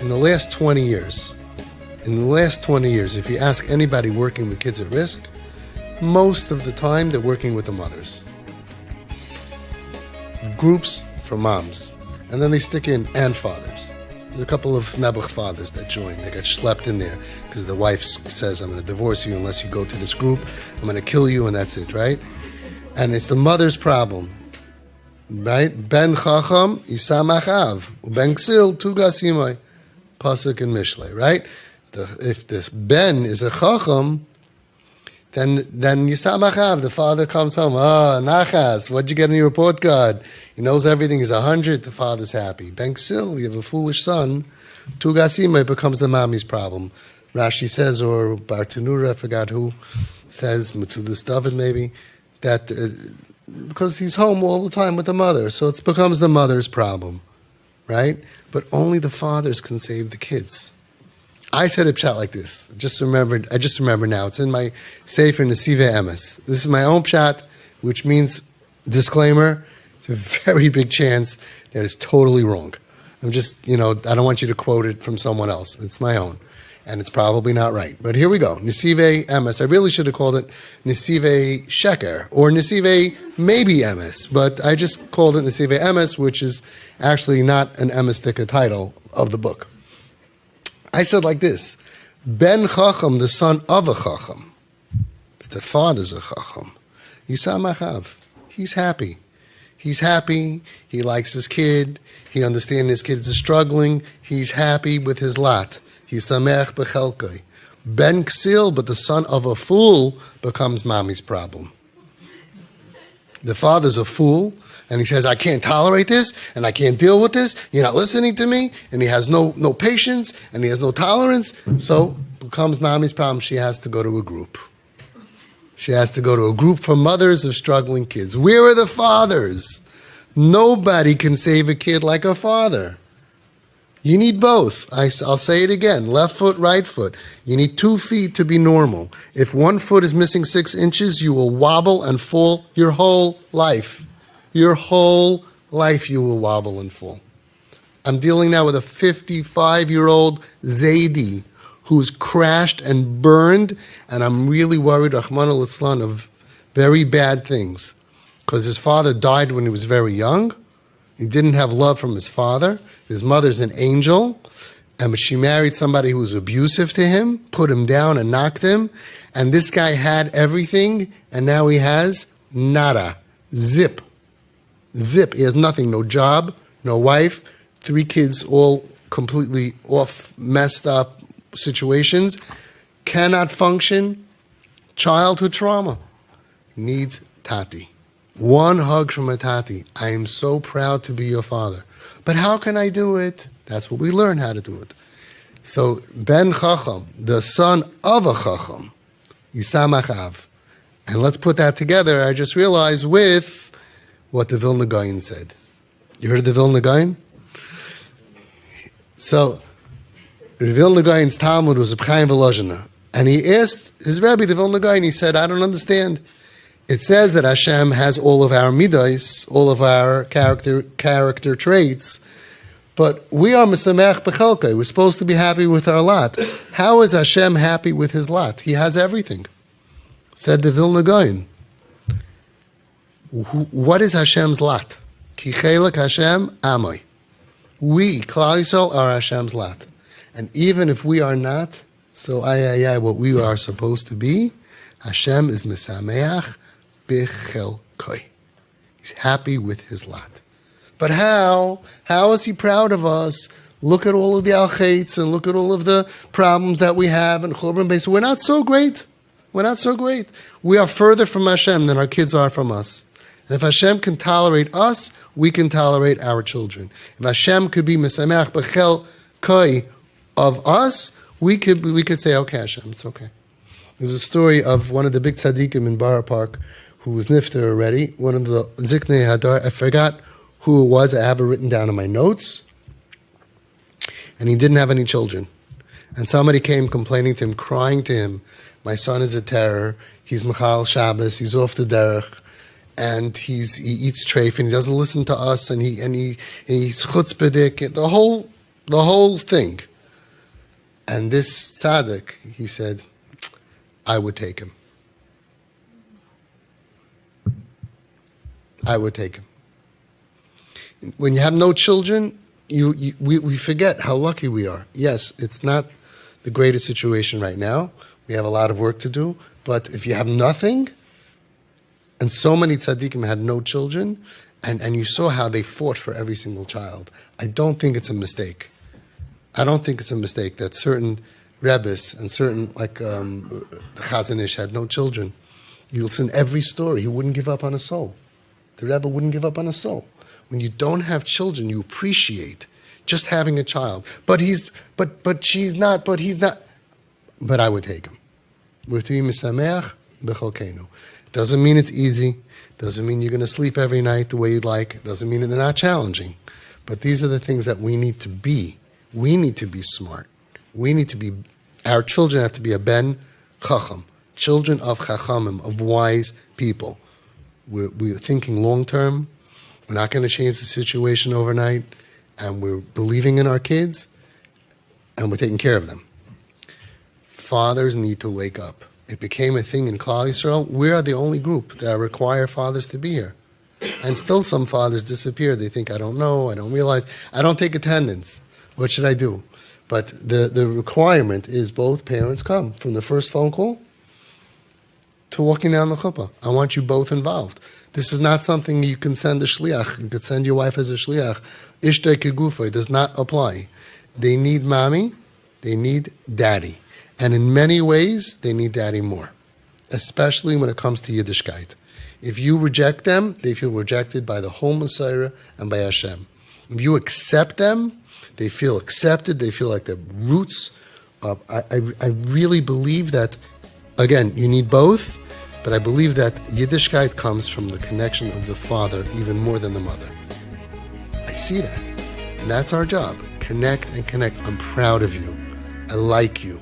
in the last 20 years, if you ask anybody working with kids at risk, most of the time they're working with the mothers. Groups for moms. And then they stick in and fathers. There's a couple of Nebuch fathers that join. They got schlepped in there because the wife says, I'm going to divorce you unless you go to this group. I'm going to kill you, and that's it, right? And it's the mother's problem, right? Ben chacham yisamach av, ben ksil tugas imay, pasuk in Mishlei, right? If this ben is a chacham, then yisamach av, the father comes home. Nachas, what'd you get in your report card? He knows everything. He's 100. The father's happy. Ben ksil, you have a foolish son. Tugas imay becomes the mommy's problem. Rashi says, or Bartanura, I forgot who says, Metzudas David maybe, that because he's home all the time with the mother, so it becomes the mother's problem, right? But only the fathers can save the kids. I said it pshat like this. I just remember now. It's in my Sefer Nesive Emes. This is my own pshat, which means, disclaimer, it's a very big chance that it's totally wrong. I'm just, I don't want you to quote it from someone else. It's my own. And it's probably not right. But here we go. Nesive Emes. I really should have called it Nesive Sheker or Nesive maybe Emes. But I just called it Nesive Emes, which is actually not an Emestika title of the book. I said like this. Ben Chacham, the son of a Chacham. The father's a Chacham. Yisamach av. He's happy. He's happy. He likes his kid. He understands his kids are struggling. He's happy with his lot. He's samech bechelkai. Ben ksil, but the son of a fool becomes mommy's problem. The father's a fool, and he says, I can't tolerate this, and I can't deal with this. You're not listening to me, and he has no patience, and he has no tolerance, so becomes mommy's problem. She has to go to a group. She has to go to a group for mothers of struggling kids. Where are the fathers? Nobody can save a kid like a father. You need both. I'll say it again. Left foot, right foot. You need 2 feet to be normal. If 1 foot is missing 6 inches, you will wobble and fall your whole life. Your whole life you will wobble and fall. I'm dealing now with a 55-year-old Zaidi who's crashed and burned, and I'm really worried, Rahman al-Islam, of very bad things. Because his father died when he was very young. He didn't have love from his father. His mother's an angel, and she married somebody who was abusive to him, put him down and knocked him, and this guy had everything, and now he has nada, zip. He has nothing, no job, no wife, 3 kids, all completely off, messed up situations, cannot function, childhood trauma, needs tati. 1 hug from a tati. I am so proud to be your father. But how can I do it? That's what we learn how to do it. So, Ben Chacham, the son of a Chacham, Yisamach av. And let's put that together, I just realized, with what the Vilna Gaon said. You heard of the Vilna Gaon? So, the Vilna Gaon's Talmud was a Chaim Volozhiner. And he asked his Rebbe, the Vilna Gaon, he said, I don't understand. It says that Hashem has all of our midos, all of our character traits, but we are mesamech bechelkai. We're supposed to be happy with our lot. How is Hashem happy with his lot? He has everything. Said the Vilna Gaon. What is Hashem's lot? Ki chelek Hashem amoi. We, Klal Yisrael, are Hashem's lot. And even if we are not, so what we are supposed to be, Hashem is mesameach bechelkai. He's happy with his lot. But how? How is he proud of us? Look at all of the al-chaitz and look at all of the problems that we have and Churban Beis. We're not so great. We're not so great. We are further from Hashem than our kids are from us. And if Hashem can tolerate us, we can tolerate our children. If Hashem could be mesameach bechelkai of us, we could say, okay, Hashem, it's okay. There's a story of one of the big tzaddikim in Borough Park who was nifter already, one of the Ziknei Hadar. I forgot who it was. I have it written down in my notes. And he didn't have any children. And somebody came complaining to him, crying to him, my son is a terror, he's Mechal Shabbos, he's off the derech, and he eats treif, and he doesn't listen to us, and he's chutzpahdik, the whole thing. And this tzaddik, he said, I would take him. I would take him. When you have no children, we forget how lucky we are. Yes, it's not the greatest situation right now. We have a lot of work to do. But if you have nothing, and so many tzaddikim had no children, and you saw how they fought for every single child, I don't think it's a mistake. I don't think it's a mistake that certain rebbes and certain, like the Chazon Ish had no children. You listen to every story, he wouldn't give up on a soul. The Rebbe wouldn't give up on a soul. When you don't have children, you appreciate just having a child. But he's not. But I would take him. Doesn't mean it's easy. Doesn't mean you're going to sleep every night the way you'd like. Doesn't mean that they're not challenging. But these are the things that we need to be. We need to be smart. Our children have to be a ben chacham, children of chachamim, of wise people. We're thinking long term. We're not going to change the situation overnight. And we're believing in our kids. And we're taking care of them. Fathers need to wake up. It became a thing in Klal Yisrael. We are the only group that require fathers to be here. And still some fathers disappear. They think, I don't know, I don't realize, I don't take attendance. What should I do? But the requirement is both parents come from the first phone call to walking down the chuppah. I want you both involved. This is not something you can send a shliach. You could send your wife as a shliach. Ishtay kegufa. It does not apply. They need mommy. They need daddy. And in many ways, they need daddy more, especially when it comes to Yiddishkeit. If you reject them, they feel rejected by the whole Messiah and by Hashem. If you accept them, they feel accepted. They feel like their roots. I really believe that, again, you need both, but I believe that Yiddishkeit comes from the connection of the father even more than the mother. I see that. And that's our job. Connect and connect. I'm proud of you. I like you.